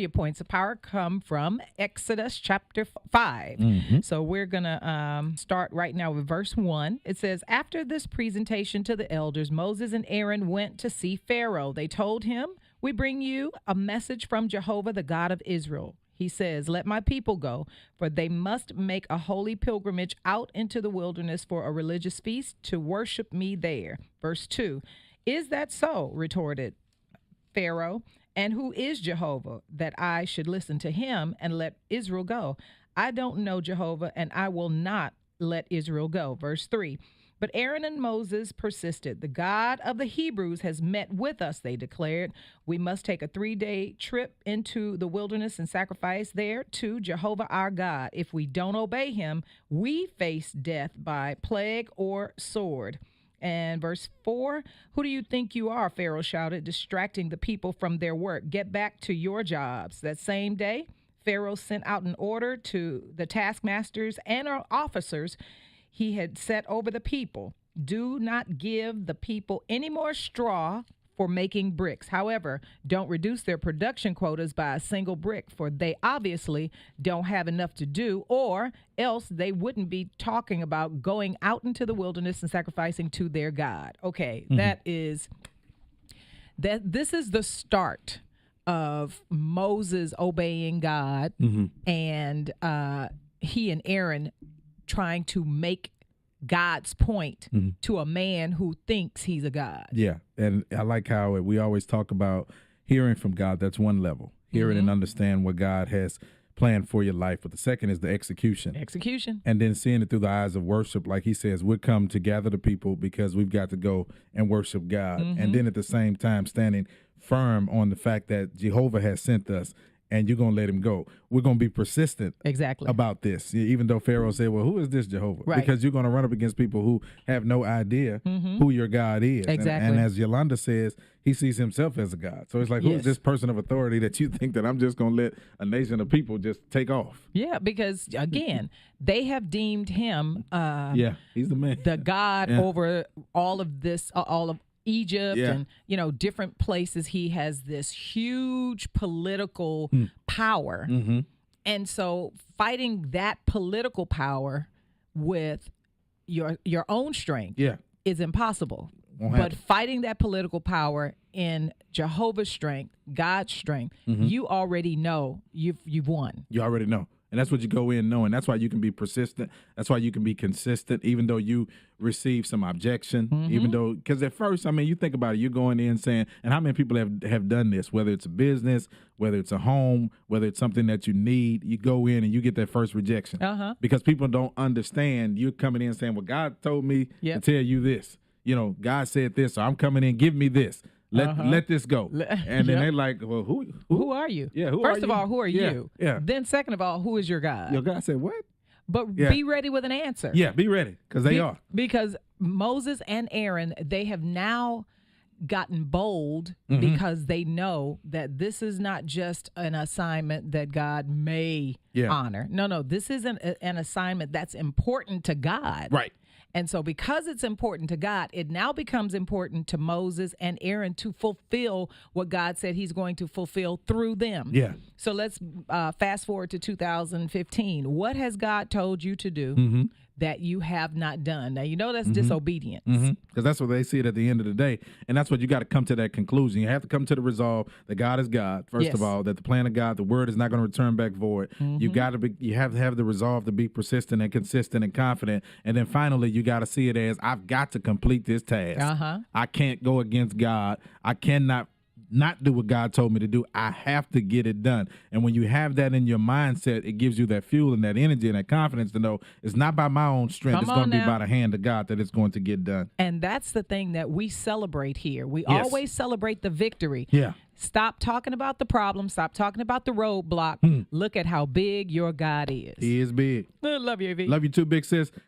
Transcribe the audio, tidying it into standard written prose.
Your points of power come from Exodus chapter 5. So we're going to start right now with verse 1. It says, after this presentation to the elders, Moses and Aaron went to see Pharaoh. They told him, we bring you a message from Jehovah, the God of Israel. He says, let my people go, for they must make a holy pilgrimage out into the wilderness for a religious feast to worship me there. Verse 2, is that so? Retorted Pharaoh. And who is Jehovah, that I should listen to him and let Israel go? I don't know Jehovah, and I will not let Israel go. Verse 3, but Aaron and Moses persisted. The God of the Hebrews has met with us, they declared. We must take a 3-day trip into the wilderness and sacrifice there to Jehovah our God. If we don't obey him, we face death by plague or sword. And verse 4, who do you think you are, Pharaoh shouted, distracting the people from their work? Get back to your jobs. That same day, Pharaoh sent out an order to the taskmasters and our officers he had set over the people. Do not give the people any more straw for making bricks. However, don't reduce their production quotas by a single brick, for they obviously don't have enough to do, or else they wouldn't be talking about going out into the wilderness and sacrificing to their God. Okay, this is the start of Moses obeying God and he and Aaron trying to make God's point to a man who thinks he's a God. Yeah, and I like how we always talk about hearing from God. That's one level. Hearing and understand what God has planned for your life. But the second is the execution. And then seeing it through the eyes of worship. Like he says, we'll come to gather the people because we've got to go and worship God. And then at the same time, standing firm on the fact that Jehovah has sent us. And you're going to let him go. We're going to be persistent about this, even though Pharaoh said, well, who is this Jehovah? Right. Because you're going to run up against people who have no idea who your God is. And as Yolanda says, he sees himself as a God. So it's like, who is this person of authority that you think that I'm just going to let a nation of people just take off? Yeah, because, again, they have deemed him he's the man. The God over all of this, all of Egypt and, different places. He has this huge political power. And so fighting that political power with your own strength is impossible. But fighting that political power in Jehovah's strength, God's strength, you already know you've won. You already know. And that's what you go in knowing. That's why you can be persistent. That's why you can be consistent, even though you receive some objection, even though, because at first, you think about it, you're going in saying, and how many people have done this, whether it's a business, whether it's a home, whether it's something that you need, you go in and you get that first rejection. Because people don't understand. You're coming in saying, well, God told me to tell you this. God said this, so I'm coming in, give me this. Let this go. And then they're like, well, who are you? Yeah, First of all, who are you? Yeah. Then second of all, who is your God? Your God said what? But be ready with an answer. Yeah, be ready, because they are. Because Moses and Aaron, they have now gotten bold because they know that this is not just an assignment that God may honor. No, this is an assignment that's important to God. Right. And so because it's important to God, it now becomes important to Moses and Aaron to fulfill what God said he's going to fulfill through them. Yeah. So let's fast forward to 2015. What has God told you to do that you have not done? Now, that's disobedience. Because that's what they see it at the end of the day. And that's what you got to come to that conclusion. You have to come to the resolve that God is God, first of all, that the plan of God, the word is not going to return back void. You have to have the resolve to be persistent and consistent and confident. And then finally, you got to see it as, I've got to complete this task. I can't go against God. I cannot not do what God told me to do. I have to get it done. And when you have that in your mindset, it gives you that fuel and that energy and that confidence to know it's not by my own strength. It's going to be by the hand of God that it's going to get done. And that's the thing that we celebrate here. We always celebrate the victory. Yeah. Stop talking about the problem. Stop talking about the roadblock. Look at how big your God is. He is big. Love you, AV. Love you too, big sis.